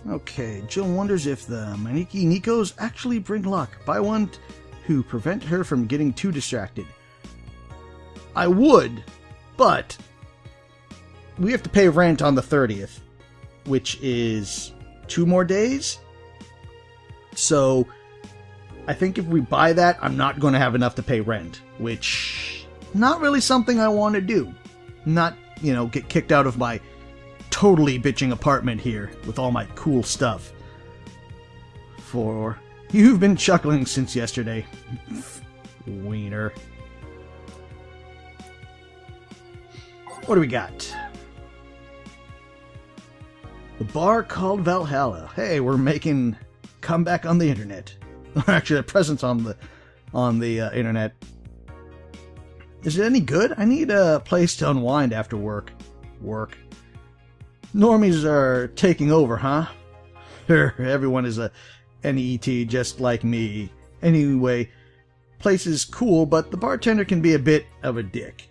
Okay, Jill wonders if the Maneki Nikos actually bring luck. Buy one to prevent her from getting too distracted. I would, but we have to pay rent on the 30th, which is 2 more days. So I think if we buy that, I'm not going to have enough to pay rent, which not really something I want to do. Not, get kicked out of my totally bitching apartment here with all my cool stuff. For you've been chuckling since yesterday. Wiener. What do we got? The bar called Valhalla. Hey, we're making comeback on the internet. Actually, a presence on the internet. Is it any good? I need a place to unwind after work. Normies are taking over, huh? Everyone is a NET just like me. Anyway, place is cool, but the bartender can be a bit of a dick.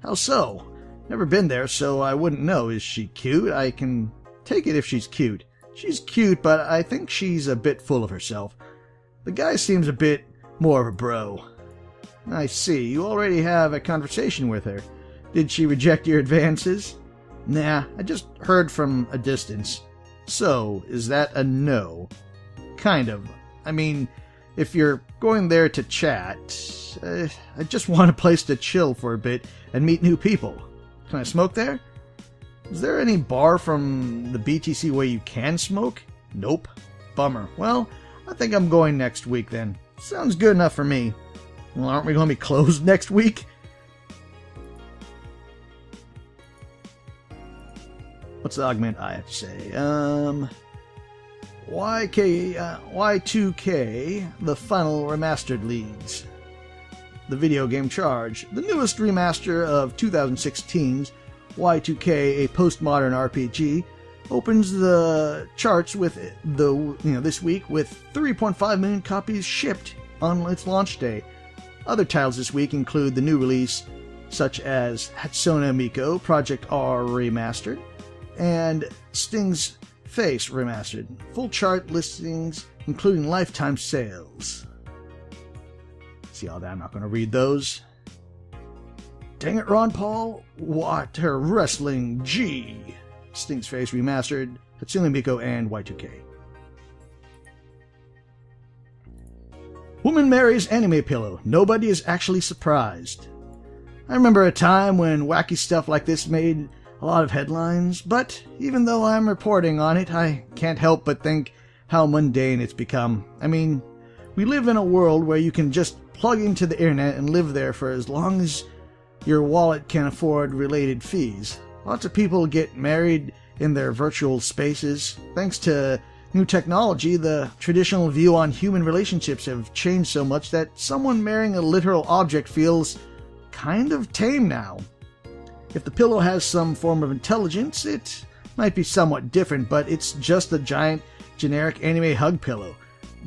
How so? Never been there, so I wouldn't know. Is she cute? I can take it if she's cute. She's cute, but I think she's a bit full of herself. The guy seems a bit more of a bro. I see. You already have a conversation with her. Did she reject your advances? Nah, I just heard from a distance. So, is that a no? Kind of. I mean, if you're going there to chat, I just want a place to chill for a bit and meet new people. Can I smoke there? Is there any bar from the BTC where you can smoke? Nope. Bummer. Well, I think I'm going next week then. Sounds good enough for me. Well, aren't we going to be closed next week? What's the augment I have to say? Y2K, the final remastered leads. The video game charge. The newest remaster of 2016's Y2K, a postmodern RPG, opens the charts with this week with 3.5 million copies shipped on its launch day. Other titles this week include the new release such as Hatsune Miku Project R Remastered and Sting's Face Remastered. Full chart listings including lifetime sales. See all that? I'm not going to read those. Dang it, Ron Paul. Water Wrestling G. Sting's Face Remastered, Hatsune Miku, and Y2K. Woman marries anime pillow. Nobody is actually surprised. I remember a time when wacky stuff like this made a lot of headlines, but even though I'm reporting on it, I can't help but think how mundane it's become. I mean, we live in a world where you can just plug into the internet and live there for as long as your wallet can afford related fees. Lots of people get married in their virtual spaces. Thanks to new technology, the traditional view on human relationships have changed so much that someone marrying a literal object feels kind of tame now. If the pillow has some form of intelligence, it might be somewhat different, but it's just a giant, generic anime hug pillow.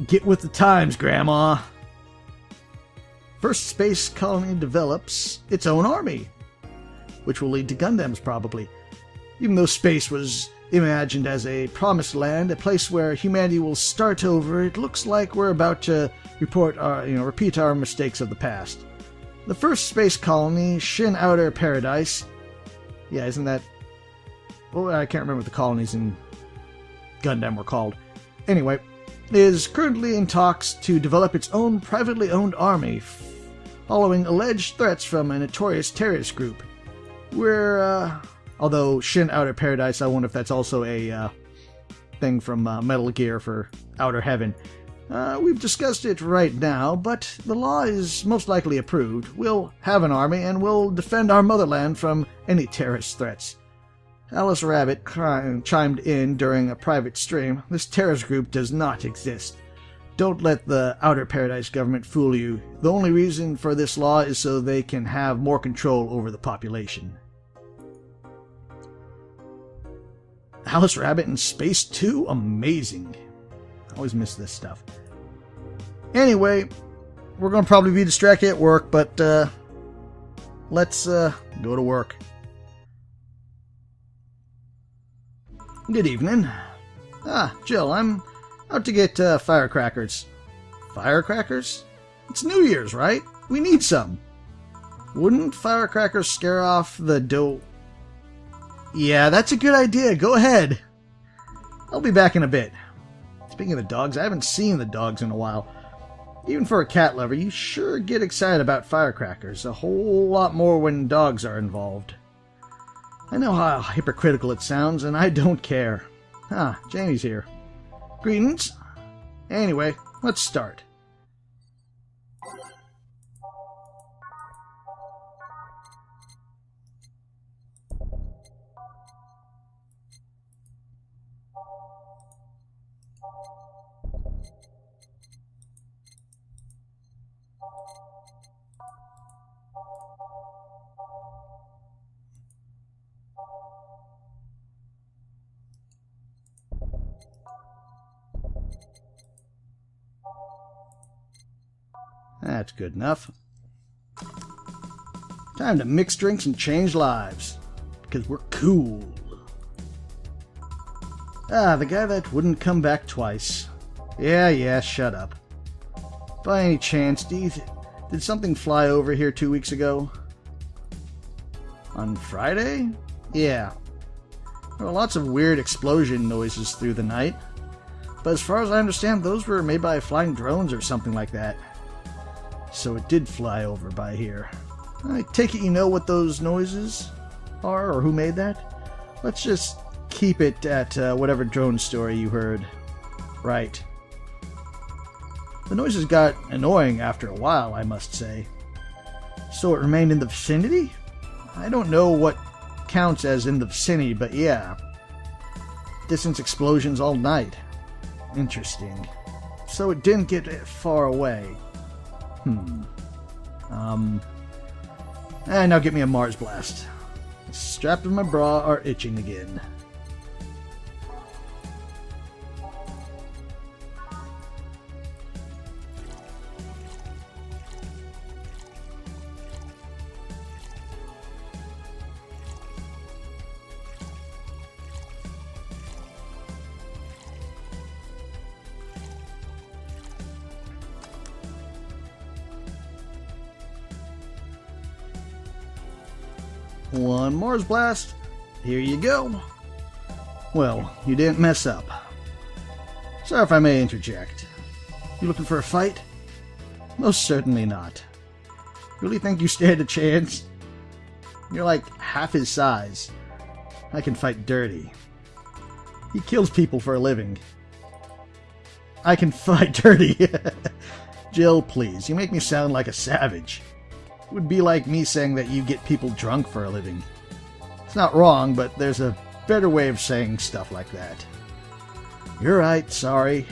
Get with the times, Grandma! First space colony develops its own army, which will lead to Gundams, probably. Even though space was imagined as a promised land, a place where humanity will start over, it looks like we're about to repeat our mistakes of the past. The first space colony, Shin Outer Paradise, isn't that... Well, I can't remember what the colonies in Gundam were called. Anyway, is currently in talks to develop its own privately owned army, following alleged threats from a notorious terrorist group. Although Shin Outer Paradise, I wonder if that's also a thing from Metal Gear for Outer Heaven. We've discussed it right now, but the law is most likely approved. We'll have an army, and we'll defend our motherland from any terrorist threats. Alice Rabbit chimed in during a private stream. This terrorist group does not exist. Don't let the Outer Paradise government fool you. The only reason for this law is so they can have more control over the population. Alice Rabbit in Space 2? Amazing. I always miss this stuff. Anyway, we're going to probably be distracted at work, but let's go to work. Good evening. Ah, Jill, I'm out to get firecrackers. Firecrackers? It's New Year's, right? We need some. Wouldn't firecrackers scare off the dough? Yeah, that's a good idea. Go ahead. I'll be back in a bit. Speaking of the dogs, I haven't seen the dogs in a while. Even for a cat lover, you sure get excited about firecrackers. A whole lot more when dogs are involved. I know how hypocritical it sounds, and I don't care. Ah, Jamie's here. Greetings. Anyway, let's start. That's good enough. Time to mix drinks and change lives. Because we're cool. Ah, the guy that wouldn't come back twice. Yeah, shut up. By any chance, did something fly over here 2 weeks ago? On Friday? Yeah. There were lots of weird explosion noises through the night. But as far as I understand, those were made by flying drones or something like that. So it did fly over by here. I take it you know what those noises are, or who made that? Let's just keep it at whatever drone story you heard. Right. The noises got annoying after a while, I must say. So it remained in the vicinity? I don't know what counts as in the vicinity, but yeah. Distance explosions all night. Interesting. So it didn't get far away. And now get me a Mars Blast. The straps of my bra are itching again. One Mars Blast. Here you go. Well, you didn't mess up. Sorry if I may interject. You looking for a fight? Most certainly not. Really think you stand a chance? You're like half his size. I can fight dirty. He kills people for a living. I can fight dirty. Jill, please. You make me sound like a savage. It would be like me saying that you get people drunk for a living. It's not wrong, but there's a better way of saying stuff like that. You're right, sorry.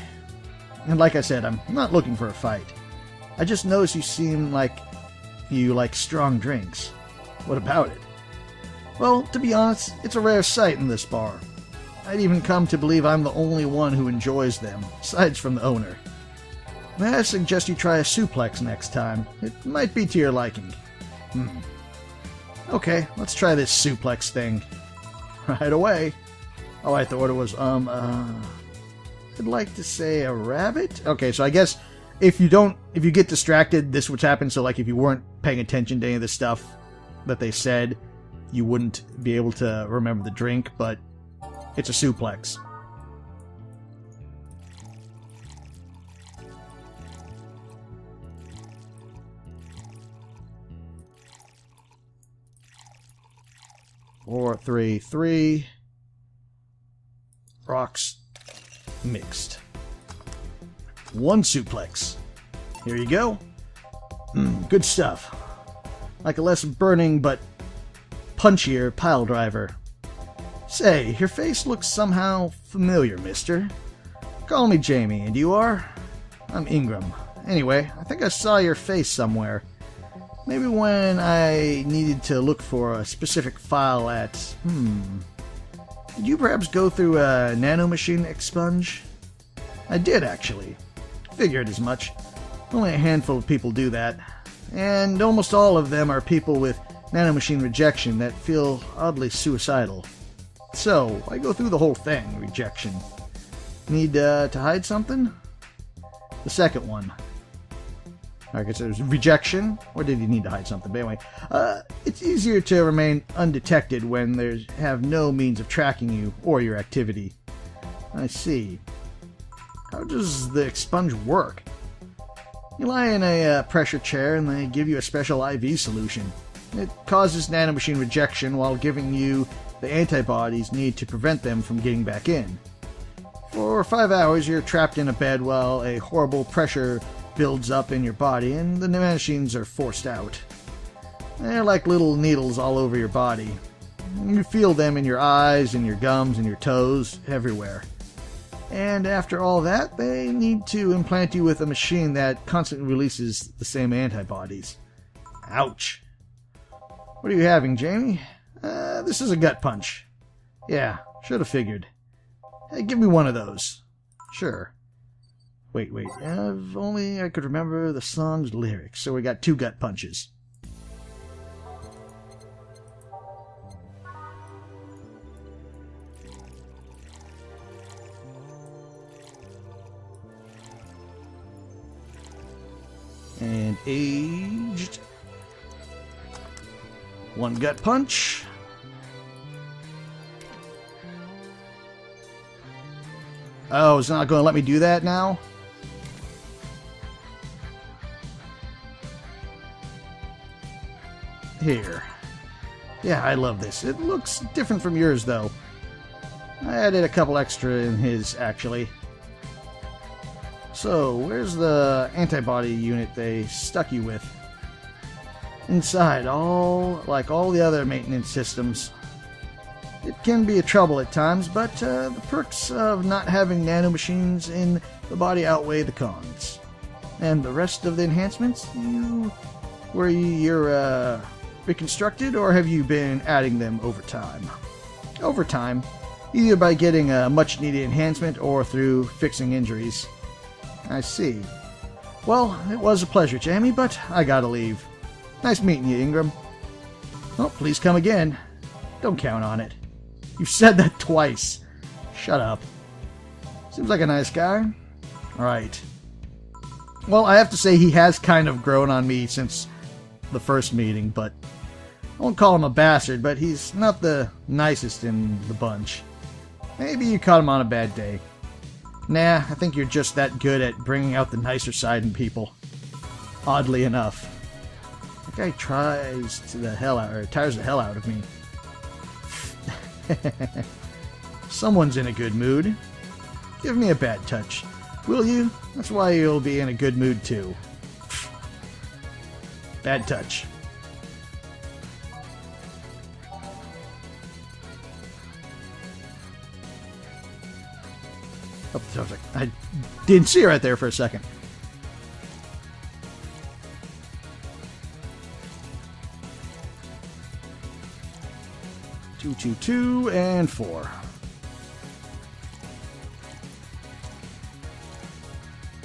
And like I said, I'm not looking for a fight. I just noticed you seem like you like strong drinks. What about it? Well, to be honest, it's a rare sight in this bar. I'd even come to believe I'm the only one who enjoys them, aside from the owner. May I suggest you try a suplex next time? It might be to your liking. Okay, let's try this suplex thing. Right away. Oh, I thought it was, I'd like to say a rabbit? Okay, so I guess if you get distracted, this would happen. So, like, if you weren't paying attention to any of the stuff that they said, you wouldn't be able to remember the drink, but it's a suplex. Four, three, three. Rocks mixed. One suplex. Here you go. Good stuff. Like a less burning but punchier pile driver. Say, your face looks somehow familiar, mister. Call me Jamie, and you are? I'm Ingram. Anyway, I think I saw your face somewhere. Maybe when I needed to look for a specific file at... Did you perhaps go through a nanomachine expunge? I did, actually. Figured as much. Only a handful of people do that. And almost all of them are people with nanomachine rejection that feel oddly suicidal. So, I go through the whole thing, rejection. Need to hide something? The second one. I guess there's rejection, or did he need to hide something? But anyway, it's easier to remain undetected when there's have no means of tracking you or your activity. I see. How does the expunge work? You lie in a pressure chair and they give you a special IV solution. It causes nanomachine rejection while giving you the antibodies needed to prevent them from getting back in. For 5 hours, you're trapped in a bed while a horrible pressure builds up in your body and the nanomachines are forced out. They're like little needles all over your body. You feel them in your eyes, in your gums, in your toes, everywhere. And after all that, they need to implant you with a machine that constantly releases the same antibodies. Ouch. What are you having, Jamie? This is a gut punch. Yeah, should have figured. Hey, give me one of those. Sure. Wait. If only I could remember the song's lyrics. So we got 2 gut punches. And aged. 1 gut punch. Oh, it's not going to let me do that now? Here. Yeah, I love this. It looks different from yours, though. I added a couple extra in his, actually. So, where's the antibody unit they stuck you with? Inside, like all the other maintenance systems. It can be a trouble at times, but the perks of not having nanomachines in the body outweigh the cons. And the rest of the enhancements, you're reconstructed, or have you been adding them over time? Over time, either by getting a much-needed enhancement or through fixing injuries. I see. Well, it was a pleasure, Jamie, but I gotta leave. Nice meeting you, Ingram. Oh, please come again. Don't count on it. You've said that twice. Shut up. Seems like a nice guy. Alright. Well, I have to say he has kind of grown on me since the first meeting, but I won't call him a bastard, but he's not the nicest in the bunch. Maybe you caught him on a bad day. Nah, I think you're just that good at bringing out the nicer side in people. Oddly enough. That guy tires the hell out of me. Someone's in a good mood. Give me a bad touch, will you? That's why you'll be in a good mood too. Bad touch. Oh, I didn't see her right there for a second. Two, and 4.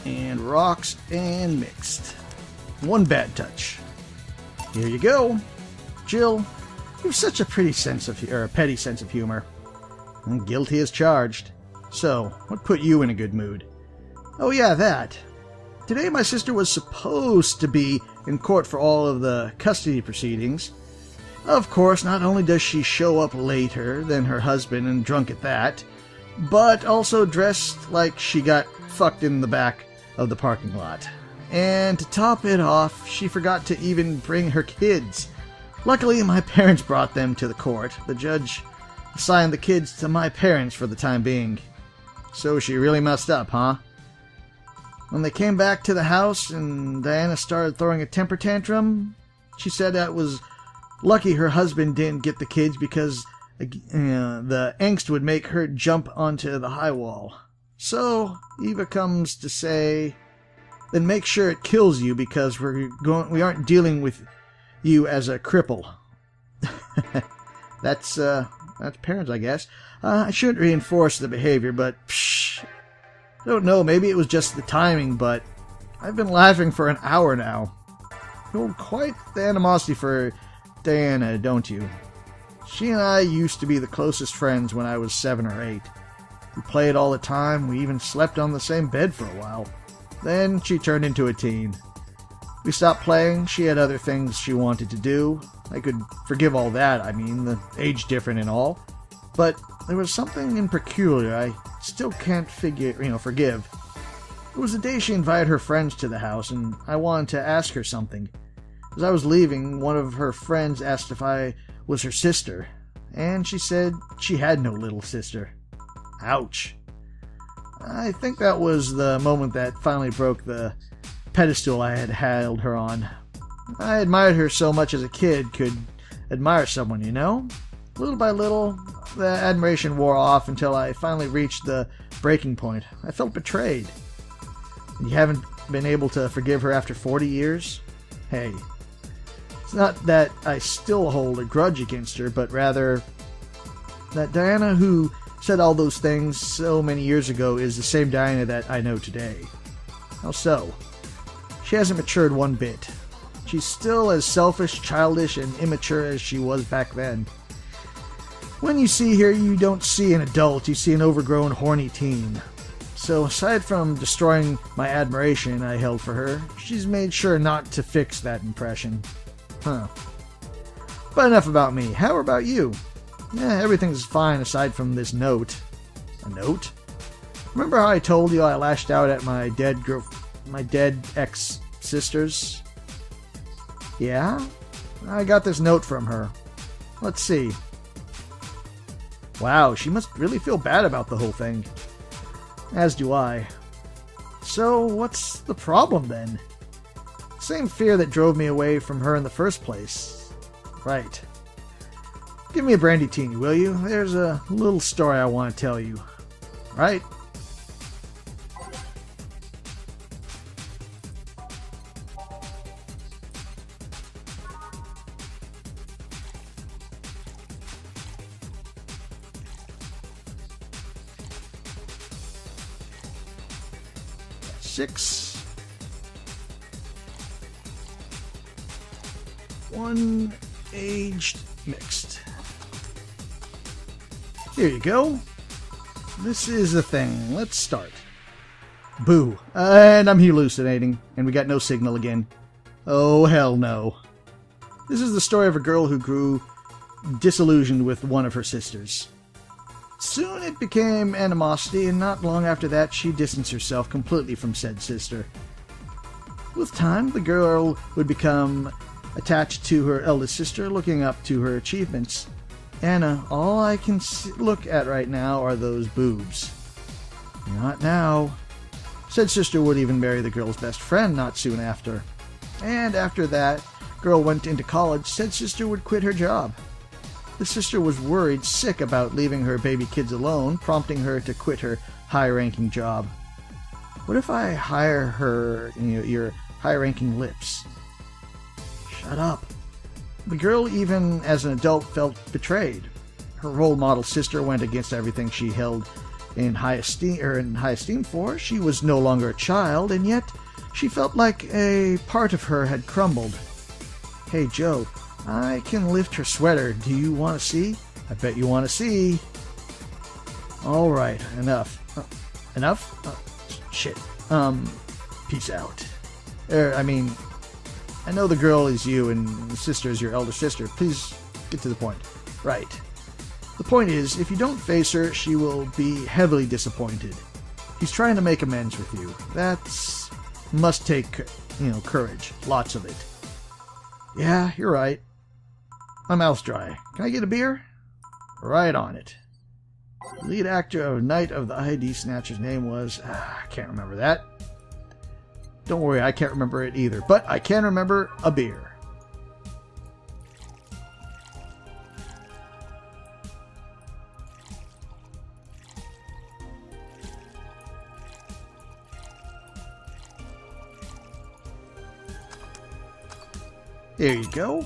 And rocks and mixed. 1 bad touch. Here you go. Jill, you've such a petty sense of humor. And guilty as charged. So, what put you in a good mood? Oh yeah, that. Today my sister was supposed to be in court for all of the custody proceedings. Of course, not only does she show up later than her husband and drunk at that, but also dressed like she got fucked in the back of the parking lot. And to top it off, she forgot to even bring her kids. Luckily, my parents brought them to the court. The judge assigned the kids to my parents for the time being. So she really messed up, huh? When they came back to the house and Diana started throwing a temper tantrum, she said that was lucky her husband didn't get the kids because the angst would make her jump onto the high wall. So Eva comes to say, then make sure it kills you because we aren't dealing with you as a cripple. That's parents, I guess. I shouldn't reinforce the behavior, but psh, I don't know, maybe it was just the timing, but I've been laughing for an hour now. You hold quite the animosity for Diana, don't you? She and I used to be the closest friends when I was 7 or 8. We played all the time, we even slept on the same bed for a while. Then she turned into a teen. We stopped playing, she had other things she wanted to do. I could forgive all that, the age difference and all. But there was something in peculiar I still can't forgive. It was the day she invited her friends to the house, and I wanted to ask her something. As I was leaving, one of her friends asked if I was her sister, and she said she had no little sister. Ouch. I think that was the moment that finally broke the pedestal I had held her on. I admired her so much as a kid could admire someone, Little by little, the admiration wore off until I finally reached the breaking point. I felt betrayed. You haven't been able to forgive her after 40 years? Hey, it's not that I still hold a grudge against her, but rather that Diana who said all those things so many years ago is the same Diana that I know today. How so? She hasn't matured one bit. She's still as selfish, childish, and immature as she was back then. When you see her, you don't see an adult, you see an overgrown, horny teen. So aside from destroying my admiration I held for her, she's made sure not to fix that impression. But enough about me. How about you? Everything's fine aside from this note. A note? Remember how I told you I lashed out at my dead ex-sisters? Yeah? I got this note from her. Let's see. Wow, she must really feel bad about the whole thing. As do I. So, what's the problem then? Same fear that drove me away from her in the first place. Right. Give me a brandy teeny, will you? There's a little story I want to tell you. Right? Six. One aged mixed. Here you go. This is the thing. Let's start. Boo. And I'm hallucinating. And we got no signal again. Oh, hell no. This is the story of a girl who grew disillusioned with one of her sisters. Soon it became animosity, and not long after that she distanced herself completely from said sister. With time, the girl would become attached to her eldest sister, looking up to her achievements. Anna, all I can look at right now are those boobs. Not now. Said sister would even marry the girl's best friend not soon after. And after that girl went into college, said sister would quit her job. The sister was worried sick about leaving her baby kids alone, prompting her to quit her high-ranking job. What if I hire her, your high-ranking lips? Shut up. The girl, even as an adult, felt betrayed. Her role model sister went against everything she held in high esteem for. She was no longer a child, and yet she felt like a part of her had crumbled. Hey, Joe. I can lift her sweater. Do you want to see? I bet you want to see. All right, enough. Enough? Shit. Peace out. I know the girl is you and the sister is your elder sister. Please get to the point. Right. The point is, if you don't face her, she will be heavily disappointed. He's trying to make amends with you. Must take, courage. Lots of it. Yeah, you're right. My mouth's dry. Can I get a beer? Right on it. The lead actor of Night of the ID Snatcher's name was... I can't remember that. Don't worry, I can't remember it either. But I can remember a beer. There you go.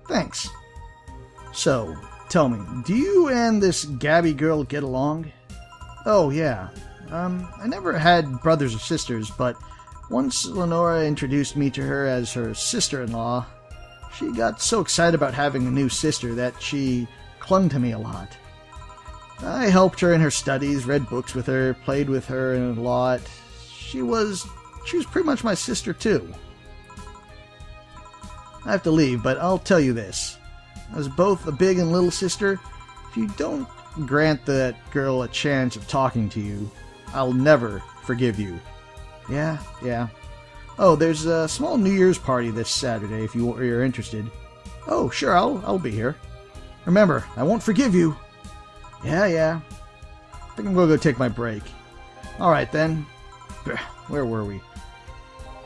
Thanks. So, tell me, do you and this Gabby girl get along? Oh, yeah. I never had brothers or sisters, but once Lenora introduced me to her as her sister-in-law, she got so excited about having a new sister that she clung to me a lot. I helped her in her studies, read books with her, played with her a lot. She was pretty much my sister too. I have to leave, but I'll tell you this. As both a big and little sister, if you don't grant that girl a chance of talking to you, I'll never forgive you. Yeah. Oh, there's a small New Year's party this Saturday if you're interested. Oh, sure, I'll be here. Remember, I won't forgive you. Yeah. I think I'm gonna go take my break. Alright then. Where were we?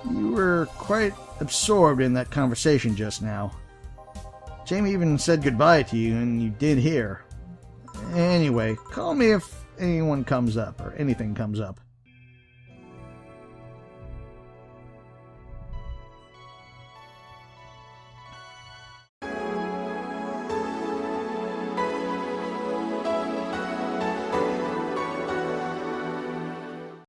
You were quite absorbed in that conversation just now. Jamie even said goodbye to you, and you did hear. Anyway, call me if anyone comes up, or anything comes up.